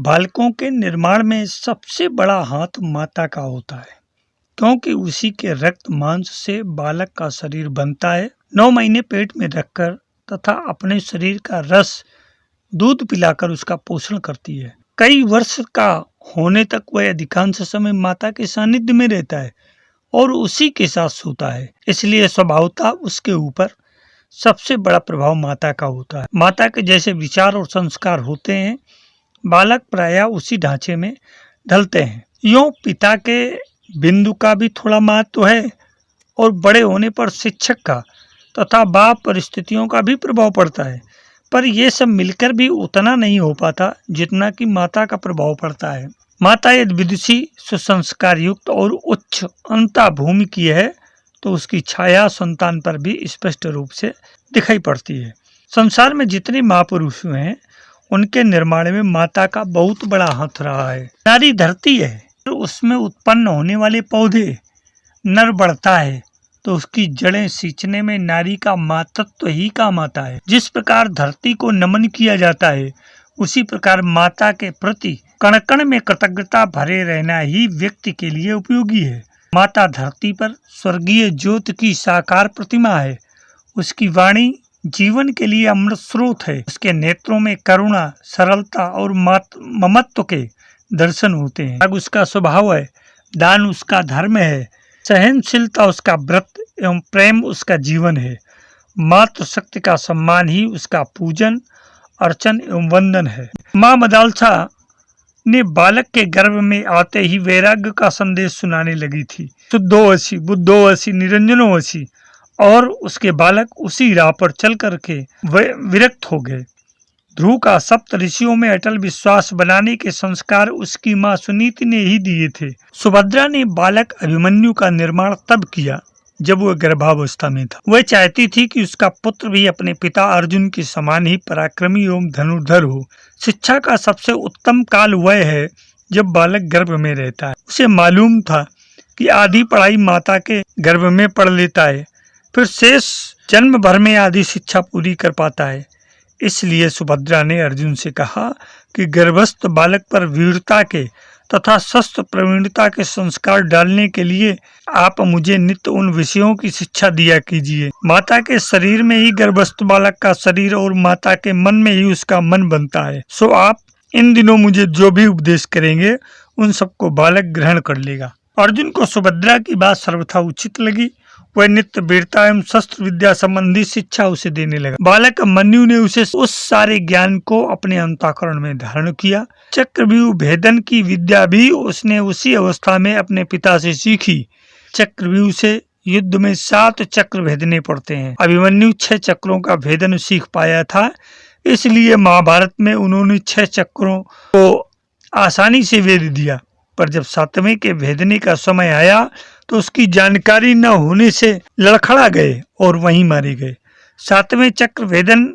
बालकों के निर्माण में सबसे बड़ा हाथ माता का होता है, क्योंकि उसी के रक्त मांस से बालक का शरीर बनता है। 9 महीने पेट में रखकर तथा अपने शरीर का रस दूध पिलाकर उसका पोषण करती है। कई वर्ष का होने तक वह अधिकांश समय माता के सानिध्य में रहता है और उसी के साथ सोता है, इसलिए स्वभावतः उसके ऊपर सबसे बड़ा प्रभाव माता का होता है। माता के जैसे विचार और संस्कार होते हैं, बालक प्रायः उसी ढांचे में ढलते हैं। यूं पिता के बिंदु का भी थोड़ा महत्व है और बड़े होने पर शिक्षक का तथा बाप परिस्थितियों का भी प्रभाव पड़ता है, पर यह सब मिलकर भी उतना नहीं हो पाता जितना कि माता का प्रभाव पड़ता है। माता यदि विदुषी, सुसंस्कार युक्त और उच्च अंता भूमि की है तो उसकी छाया संतान पर भी स्पष्ट रूप से दिखाई पड़ती है। संसार में जितने महापुरुष हुए हैं उनके निर्माण में माता का बहुत बड़ा हाथ रहा है। नारी धरती है तो उसमें उत्पन्न होने वाले पौधे, नर बढ़ता है तो उसकी जड़ें सींचने में नारी का मातृत्व ही काम आता है। जिस प्रकार धरती को नमन किया जाता है, उसी प्रकार माता के प्रति कण कण में कृतज्ञता भरे रहना ही व्यक्ति के लिए उपयोगी है। माता धरती पर स्वर्गीय ज्योति की साकार प्रतिमा है। उसकी वाणी जीवन के लिए अमृत स्रोत है। उसके नेत्रों में करुणा, सरलता और ममत्व के दर्शन होते हैं। त्याग उसका स्वभाव है, दान उसका धर्म है, सहनशीलता उसका व्रत एवं प्रेम उसका जीवन है। मातृशक्ति का सम्मान ही उसका पूजन, अर्चन एवं वंदन है। माँ मदालसा ने बालक के गर्भ में आते ही वैराग्य का संदेश सुनाने लगी थी। शुद्धोऽसि बुद्धोऽसि निरंजनोऽसि, और उसके बालक उसी राह पर चल करके विरक्त हो गए। ध्रुव का सप्त ऋषियों में अटल विश्वास बनाने के संस्कार उसकी माँ सुनीति ने ही दिए थे। सुभद्रा ने बालक अभिमन्यु का निर्माण तब किया जब वह गर्भावस्था में था। वह चाहती थी कि उसका पुत्र भी अपने पिता अर्जुन के समान ही पराक्रमी एवं धनुर्धर हो। शिक्षा का सबसे उत्तम काल वह है जब बालक गर्भ में रहता है। उसे मालूम था कि आधी पढ़ाई माता के गर्भ में पढ़ लेता है, फिर शेष जन्म भर में आधी शिक्षा पूरी कर पाता है। इसलिए सुभद्रा ने अर्जुन से कहा कि गर्भस्थ बालक पर वीरता के तथा शस्त्र प्रवीणता के संस्कार डालने के लिए आप मुझे नित्य उन विषयों की शिक्षा दिया कीजिए। माता के शरीर में ही गर्भस्थ बालक का शरीर और माता के मन में ही उसका मन बनता है। सो आप इन दिनों मुझे जो भी उपदेश करेंगे उन सबको बालक ग्रहण कर लेगा। अर्जुन को सुभद्रा की बात सर्वथा उचित लगी। वह नित्य वीरता एवं शस्त्र विद्या संबंधी शिक्षा उसे देने लगा। बालक अभिमन्यु ने उसे उस सारे ज्ञान को अपने अंतःकरण में धारण किया। चक्रव्यूह भेदन की विद्या भी उसने उसी अवस्था में अपने पिता से सीखी। चक्रव्यूह से युद्ध में 7 चक्र भेदने पड़ते हैं। अभिमन्यु 6 चक्रों का भेदन सीख पाया था, इसलिए महाभारत में उन्होंने 6 चक्रों को आसानी से भेद दिया। पर जब 7वें के भेदने का समय आया तो उसकी जानकारी न होने से लड़खड़ा गए और वहीं मारे गए। 7वें चक्र भेदन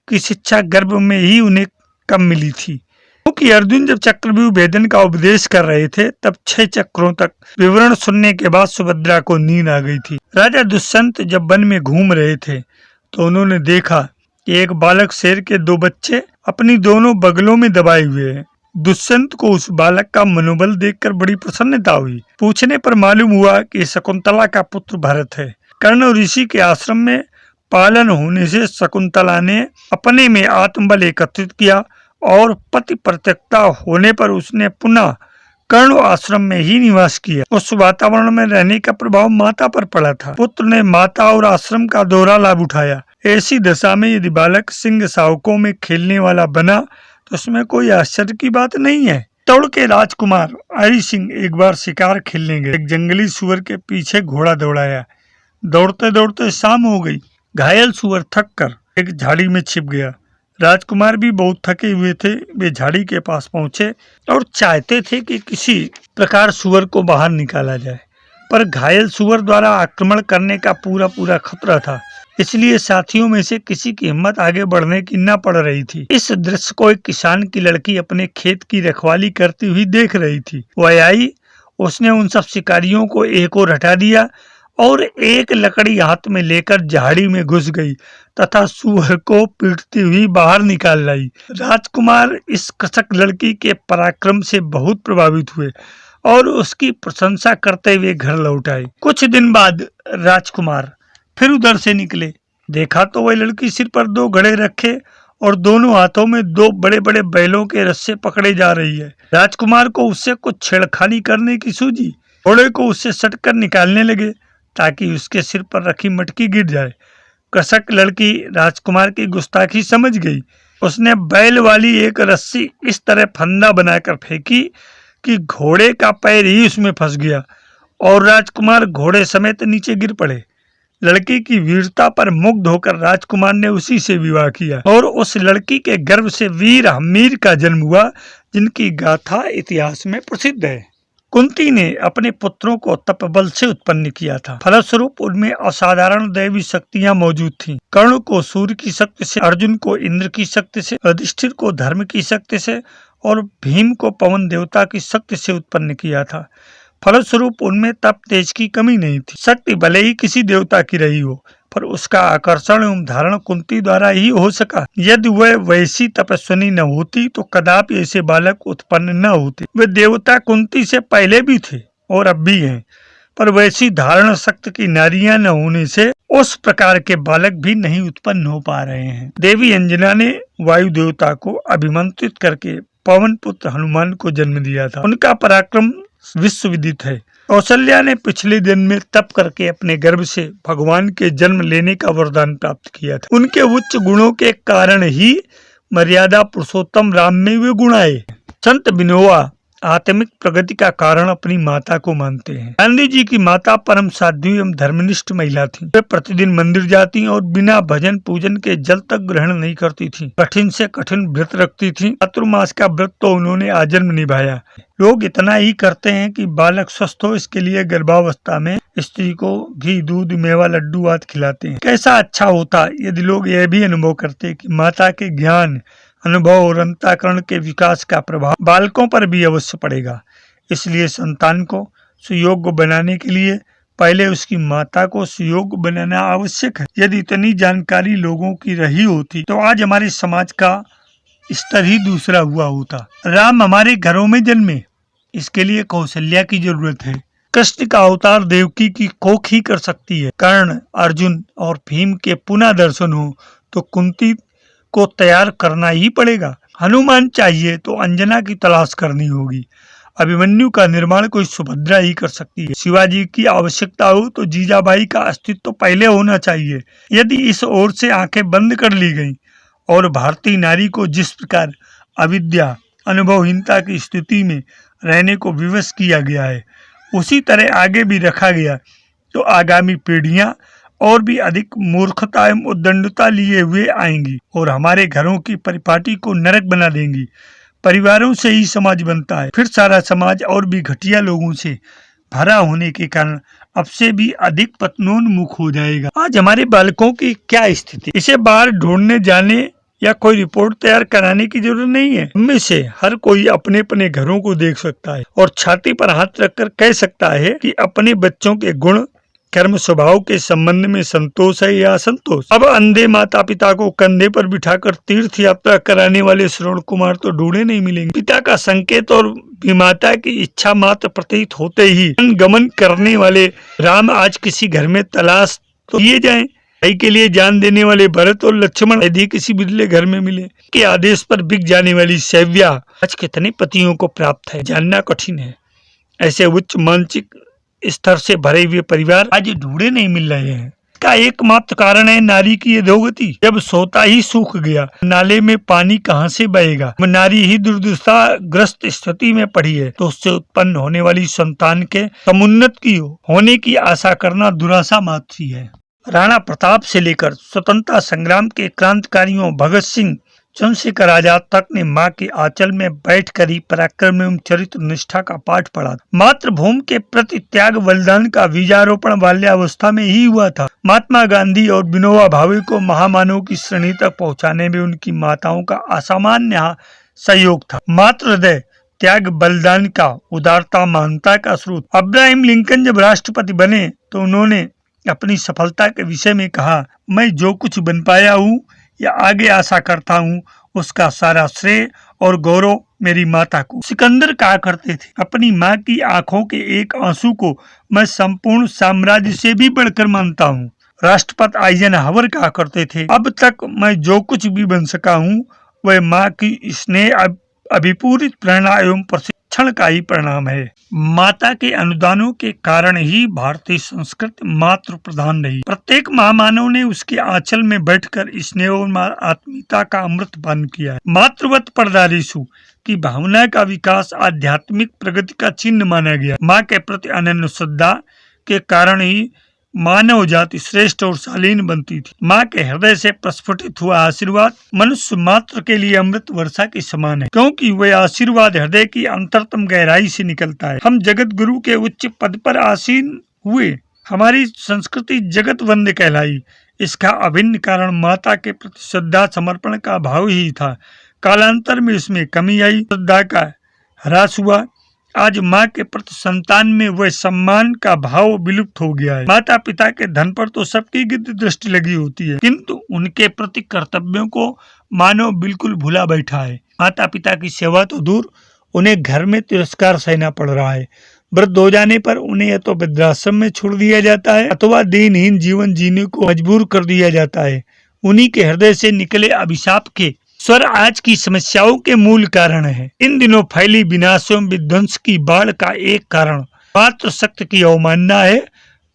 की शिक्षा गर्भ में ही उन्हें कम मिली थी, क्योंकि अर्जुन जब चक्रव्यूह भेदन का उपदेश कर रहे थे तब 6 चक्रों तक विवरण सुनने के बाद सुभद्रा को नींद आ गई थी। राजा दुष्यंत जब वन में घूम रहे थे तो उन्होंने देखा कि एक बालक शेर के 2 बच्चे अपनी दोनों बगलों में दबाए हुए हैं। दुष्यंत को उस बालक का मनोबल देखकर बड़ी प्रसन्नता हुई। पूछने पर मालूम हुआ कि शकुंतला का पुत्र भरत है। कर्ण ऋषि के आश्रम में पालन होने से शकुंतला ने अपने में आत्मबल एकत्रित किया और पति परित्यक्ता होने पर उसने पुनः कर्ण आश्रम में ही निवास किया। उस वातावरण में रहने का प्रभाव माता पर पड़ा था। पुत्र ने माता और आश्रम का दोहरा लाभ उठाया। ऐसी दशा में यदि बालक सिंह शावकों में खेलने वाला बना तो उसमें कोई आश्चर्य की बात नहीं है। तौड़ के राजकुमार हरि सिंह एक बार शिकार खेलने गए। एक जंगली सुअर के पीछे घोड़ा दौड़ाया। दौड़ते दौड़ते शाम हो गई। घायल सुअर थक कर एक झाड़ी में छिप गया। राजकुमार भी बहुत थके हुए थे। वे झाड़ी के पास पहुंचे और चाहते थे कि किसी प्रकार सुअर को बाहर निकाला जाए, पर घायल सुअर द्वारा आक्रमण करने का पूरा खतरा था। इसलिए साथियों में से किसी की हिम्मत आगे बढ़ने की न पड़ रही थी। इस दृश्य को एक किसान की लड़की अपने खेत की रखवाली करती हुई देख रही थी। वह आई, उसने उन सब शिकारियों को एक ओर हटा दिया और एक लकड़ी हाथ में लेकर झाड़ी में घुस गई तथा सूअर को पीटती हुई बाहर निकाल लाई। राजकुमार इस कृषक लड़की के पराक्रम से बहुत प्रभावित हुए और उसकी प्रशंसा करते हुए घर लौट आए। कुछ दिन बाद राजकुमार फिर उधर से निकले। देखा तो वह लड़की सिर पर 2 घड़े रखे और दोनों हाथों में 2 बड़े बड़े बैलों के रस्से पकड़े जा रही है। राजकुमार को उससे कुछ छेड़खानी करने की सूझी। घोड़े को उससे सटकर निकालने लगे ताकि उसके सिर पर रखी मटकी गिर जाए। कृषक लड़की राजकुमार की गुस्ताखी समझ गई। उसने बैल वाली एक रस्सी इस तरह फंदा बनाकर फेंकी कि घोड़े का पैर ही उसमें फंस गया और राजकुमार घोड़े समेत नीचे गिर पड़े। लड़की की वीरता पर मुग्ध होकर राजकुमार ने उसी से विवाह किया और उस लड़की के गर्भ से वीर हमीर का जन्म हुआ, जिनकी गाथा इतिहास में प्रसिद्ध है। कुंती ने अपने पुत्रों को तपबल से उत्पन्न किया था। फलस्वरूप उनमें असाधारण दैवी शक्तियां मौजूद थीं। कर्ण को सूर्य की शक्ति से, अर्जुन को इंद्र की शक्ति से, युधिष्ठिर को धर्म की शक्ति से और भीम को पवन देवता की शक्ति से उत्पन्न किया था। फलस्वरूप उनमें तप तेज की कमी नहीं थी। शक्ति भले ही किसी देवता की रही हो, पर उसका आकर्षण एवं धारण कुंती द्वारा ही हो सका। यदि वह वैसी तपस्विनी न होती तो कदापि ऐसे बालक उत्पन्न न होते। वे देवता कुंती से पहले भी थे और अब भी हैं, पर वैसी धारण शक्ति की नारियां न होने से उस प्रकार के बालक भी नहीं उत्पन्न हो पा रहे हैं। देवी अंजना ने वायु देवता को अभिमंत्रित करके पवन पुत्र हनुमान को जन्म दिया था। उनका पराक्रम विश्व विदित है। कौशल्या ने पिछले जन्म में तप करके अपने गर्भ से भगवान के जन्म लेने का वरदान प्राप्त किया था। उनके उच्च गुणों के कारण ही मर्यादा पुरुषोत्तम राम में वे गुण आए। संत विनोबा आत्मिक प्रगति का कारण अपनी माता को मानते हैं। गांधी जी की माता परम साध्वी एवं धर्मनिष्ठ महिला थी। वे प्रतिदिन मंदिर जाती और बिना भजन पूजन के जल तक ग्रहण नहीं करती थी। कठिन से कठिन व्रत रखती थी। चातुर्मास का व्रत तो उन्होंने आजन्म निभाया। लोग इतना ही करते हैं कि बालक स्वस्थ हो, इसके लिए गर्भावस्था में स्त्री को घी, दूध, मेवा, लड्डू आदि खिलाते हैं। कैसा अच्छा होता यदि लोग यह भी अनुभव करते कि माता के ज्ञान, अनुभव और अंतःकरण के विकास का प्रभाव बालकों पर भी अवश्य पड़ेगा। इसलिए संतान को सुयोग्य बनाने के लिए पहले उसकी माता को सुयोग्य बनाना आवश्यक है। यदि इतनी जानकारी लोगों की रही होती तो आज हमारे समाज का स्तर ही दूसरा हुआ होता। राम हमारे घरों में जन्मे, इसके लिए कौशल्या की जरूरत है। कृष्ण का अवतार देवकी की कोख ही कर सकती है। कर्ण, अर्जुन और भीम के पुनः दर्शन हो तो कुंती को तैयार करना ही पड़ेगा। हनुमान चाहिए तो अंजना की तलाश करनी होगी। अभिमन्यु का निर्माण कोई सुभद्रा ही कर सकती है। शिवाजी की आवश्यकता हो तो जीजाबाई का अस्तित्व तो पहले होना चाहिए। यदि इस ओर से आंखें बंद कर ली गईं और भारतीय नारी को जिस प्रकार अविद्या, अनुभवहीनता की स्थिति में रहने को विवश किया गया है, उसी तरह आगे भी रखा गया तो आगामी पीढ़ियां और भी अधिक मूर्खता एवं उद्दंडता लिए हुए आएंगी और हमारे घरों की परिपाटी को नरक बना देंगी। परिवारों से ही समाज बनता है, फिर सारा समाज और भी घटिया लोगों से भरा होने के कारण अब से भी अधिक पतनोन्मुख हो जाएगा। आज हमारे बालकों की क्या स्थिति, इसे बाहर ढूंढने जाने या कोई रिपोर्ट तैयार कराने की जरूरत नहीं है। इनमें से हर कोई अपने अपने घरों को देख सकता है और छाती पर हाथ रखकर कह सकता है कि अपने बच्चों के गुण, कर्म, स्वभाव के संबंध में संतोष है या असंतोष। अब अंधे माता पिता को कंधे पर बिठाकर तीर्थ यात्रा कराने वाले श्रवण कुमार तो ढूंढे नहीं मिलेंगे। पिता का संकेत और विमाता की इच्छा मात्र प्रतीत होते ही गमन करने वाले राम आज किसी घर में तलाश तो किए जाएं। भाई के लिए जान देने वाले भरत और लक्ष्मण यदि किसी बिरले घर में मिले, के आदेश पर बिक जाने वाली सैव्या आज कितने पतियों को प्राप्त है, जानना कठिन है। ऐसे उच्च मानसिक स्तर से भरे हुए परिवार आज ढूंढे नहीं मिल रहे हैं। इसका एकमात्र कारण है नारी की अधोगति। जब सोता ही सूख गया, नाले में पानी कहाँ से बहेगा। नारी ही दुर्दशा ग्रस्त स्थिति में पड़ी है तो उससे उत्पन्न होने वाली संतान के समुन्नत की होने की आशा करना दुराशा मात्र ही है। राणा प्रताप से लेकर स्वतंत्रता संग्राम के क्रांतिकारियों भगत सिंह, चंद्रशेखर आजाद तक ने माँ के आंचल में बैठकर ही पराक्रम एवं चरित्र निष्ठा का पाठ पढ़ा। मातृभूमि के प्रति त्याग बलिदान का बीजारोपण बाल्यावस्था में ही हुआ था। महात्मा गांधी और विनोबा भावे को महामानव की श्रेणी तक पहुंचाने में उनकी माताओं का असामान्य सहयोग था। मातृ हृदय त्याग बलिदान का, उदारता मानवता का स्रोत। अब्राहम लिंकन जब राष्ट्रपति बने तो उन्होंने अपनी सफलता के विषय में कहा, मैं जो कुछ बन पाया हूँ या आगे आशा करता हूँ उसका सारा श्रेय और गौरव मेरी माता को। सिकंदर कहा करते थे, अपनी माँ की आंखों के एक आंसू को मैं संपूर्ण साम्राज्य से भी बढ़कर मानता हूँ। राष्ट्रपति आइजनहावर कहा करते थे, अब तक मैं जो कुछ भी बन सका हूँ वह माँ की स्नेह अभिपूरित प्रेरणा एवं प्रशिक्षण का ही परिणाम है। माता के अनुदानों के कारण ही भारतीय संस्कृति मातृ प्रधान रही। प्रत्येक महामानव ने उसके आंचल में बैठकर स्नेह और आत्मीयता का अमृत पान किया है। मातृवत परदारीसु की भावना का विकास आध्यात्मिक प्रगति का चिन्ह माना गया। माँ के प्रति अनन्य श्रद्धा के कारण ही मानव जाति श्रेष्ठ और शालीन बनती थी। माँ के हृदय से प्रस्फुटित हुआ आशीर्वाद मनुष्य मात्र के लिए अमृत वर्षा के समान है, क्योंकि वह आशीर्वाद हृदय की अंतरतम गहराई से निकलता है। हम जगत गुरु के उच्च पद पर आसीन हुए, हमारी संस्कृति जगत वंद्य कहलाई। इसका अभिन्न कारण माता के प्रति श्रद्धा समर्पण का भाव ही था। कालांतर में इसमें कमी आई, श्रद्धा का ह्रास हुआ। आज माँ के प्रति संतान में वह सम्मान का भाव विलुप्त हो गया है। माता पिता के धन पर तो सबकी गिद्ध दृष्टि लगी होती है, किंतु उनके प्रति कर्तव्यों को मानव बिल्कुल भूला बैठा है। माता पिता की सेवा तो दूर, उन्हें घर में तिरस्कार सहना पड़ रहा है। वृद्ध हो जाने पर उन्हें या तो वृद्धाश्रम में छोड़ दिया जाता है अथवा दीनहीन जीवन जीने को मजबूर कर दिया जाता है। उन्हीं के हृदय से निकले अभिशाप के स्वर आज की समस्याओं के मूल कारण है। इन दिनों फैली विनाश एवं विध्वंस की बाढ़ का एक कारण मातृशक्ति की अवमानना है।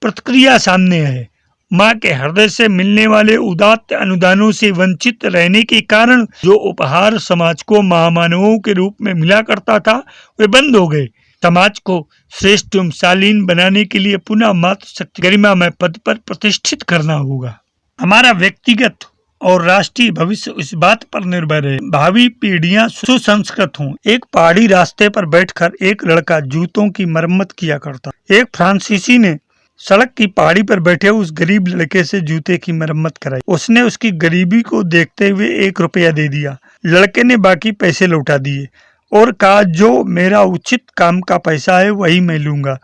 प्रतिक्रिया सामने है। माँ के हृदय से मिलने वाले उदात्त अनुदानों से वंचित रहने के कारण जो उपहार समाज को महामानवों के रूप में मिला करता था वे बंद हो गए। समाज को श्रेष्ठ एवं शालीन बनाने के लिए पुनः मातृशक्ति गरिमामय पद पर प्रतिष्ठित करना होगा। हमारा व्यक्तिगत और राष्ट्रीय भविष्य इस बात पर निर्भर है, भावी पीढ़ियां सुसंस्कृत हों। एक पहाड़ी रास्ते पर बैठकर एक लड़का जूतों की मरम्मत किया करता। एक फ्रांसीसी ने सड़क की पहाड़ी पर बैठे उस गरीब लड़के से जूते की मरम्मत कराई। उसने उसकी गरीबी को देखते हुए 1 रुपया दे दिया। लड़के ने बाकी पैसे लौटा दिए और कहा, जो मेरा उचित काम का पैसा है वही मैं लूंगा।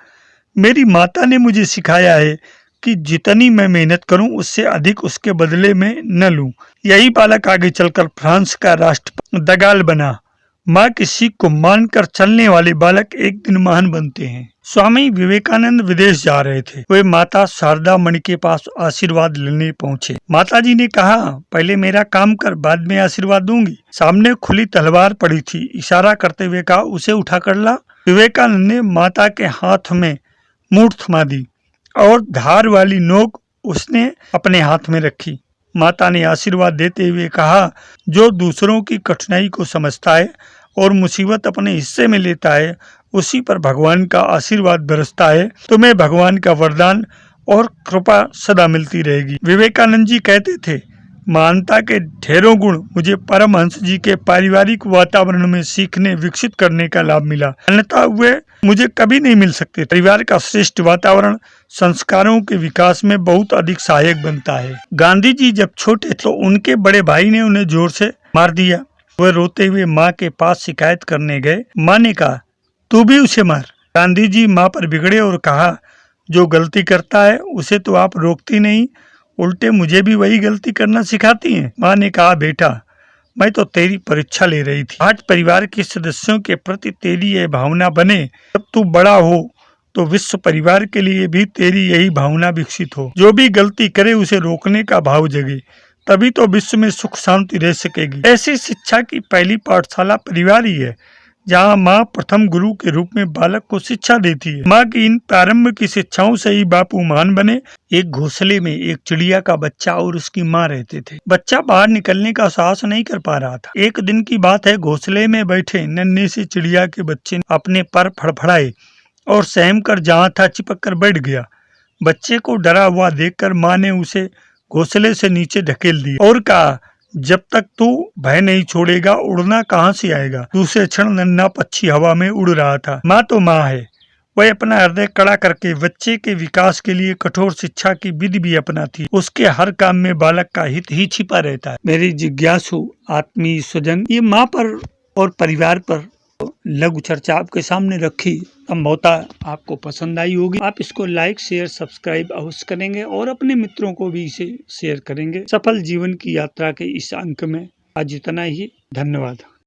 मेरी माता ने मुझे सिखाया है कि जितनी मैं मेहनत करूं उससे अधिक उसके बदले में न लूं। यही बालक आगे चलकर फ्रांस का राष्ट्रपति दगाल बना। माँ की सीख को मानकर चलने वाले बालक एक दिन महान बनते हैं। स्वामी विवेकानंद विदेश जा रहे थे। वे माता शारदा मणि के पास आशीर्वाद लेने पहुंचे। माताजी ने कहा, पहले मेरा काम कर, बाद में आशीर्वाद दूंगी। सामने खुली तलवार पड़ी थी। इशारा करते हुए कहा, उसे उठा कर ला। विवेकानंद ने माता के हाथ में मूठ थमा दी और धार वाली नोक उसने अपने हाथ में रखी। माता ने आशीर्वाद देते हुए कहा, जो दूसरों की कठिनाई को समझता है और मुसीबत अपने हिस्से में लेता है उसी पर भगवान का आशीर्वाद बरसता है। तुम्हें भगवान का वरदान और कृपा सदा मिलती रहेगी। विवेकानंद जी कहते थे, महानता के ढेरों गुण मुझे परमहंस जी के पारिवारिक वातावरण में सीखने विकसित करने का लाभ मिला, अन्यथा वे मुझे कभी नहीं मिल सकते। परिवार का श्रेष्ठ वातावरण संस्कारों के विकास में बहुत अधिक सहायक बनता है। गांधी जी जब छोटे तो उनके बड़े भाई ने उन्हें जोर से मार दिया। वे रोते हुए माँ के पास शिकायत करने गए। माँ ने कहा, तू भी उसे मार। गांधी जी माँ पर बिगड़े और कहा, जो गलती करता है उसे तो आप रोकती नहीं, उल्टे मुझे भी वही गलती करना सिखाती हैं। माँ ने कहा, बेटा मैं तो तेरी परीक्षा ले रही थी। आज परिवार के सदस्यों के प्रति तेरी यह भावना बने, जब तू बड़ा हो तो विश्व परिवार के लिए भी तेरी यही भावना विकसित हो। जो भी गलती करे उसे रोकने का भाव जगे, तभी तो विश्व में सुख शांति रह सकेगी। ऐसी शिक्षा की पहली पाठशाला परिवार ही है, जहाँ माँ प्रथम गुरु के रूप में बालक को शिक्षा देती है। माँ की इन प्रारंभ की शिक्षाओं से ही बापू महान बने। एक घोंसले में एक चिड़िया का बच्चा और उसकी माँ रहते थे। बच्चा बाहर निकलने का साहस नहीं कर पा रहा था। एक दिन की बात है, घोंसले में बैठे नन्हे से चिड़िया के बच्चे ने अपने पर फड़फड़ाए और सहम कर जहाँ था चिपक कर बैठ गया। बच्चे को डरा हुआ देखकर माँ ने उसे घोंसले से नीचे ढकेल दिया और कहा, जब तक तू भय नहीं छोड़ेगा उड़ना कहाँ से आएगा। दूसरे क्षण नन्हा पक्षी हवा में उड़ रहा था। माँ तो माँ है, वह अपना हृदय कड़ा करके बच्चे के विकास के लिए कठोर शिक्षा की विधि भी अपनाती। उसके हर काम में बालक का हित ही छिपा रहता है। मेरी जिज्ञासु आत्मीय स्वजन, ये माँ पर और परिवार पर लघु चर्चा आपके सामने रखी, संभवतः आपको पसंद आई होगी। आप इसको लाइक शेयर सब्सक्राइब अवश्य करेंगे और अपने मित्रों को भी इसे शेयर करेंगे। सफल जीवन की यात्रा के इस अंक में आज इतना ही। धन्यवाद।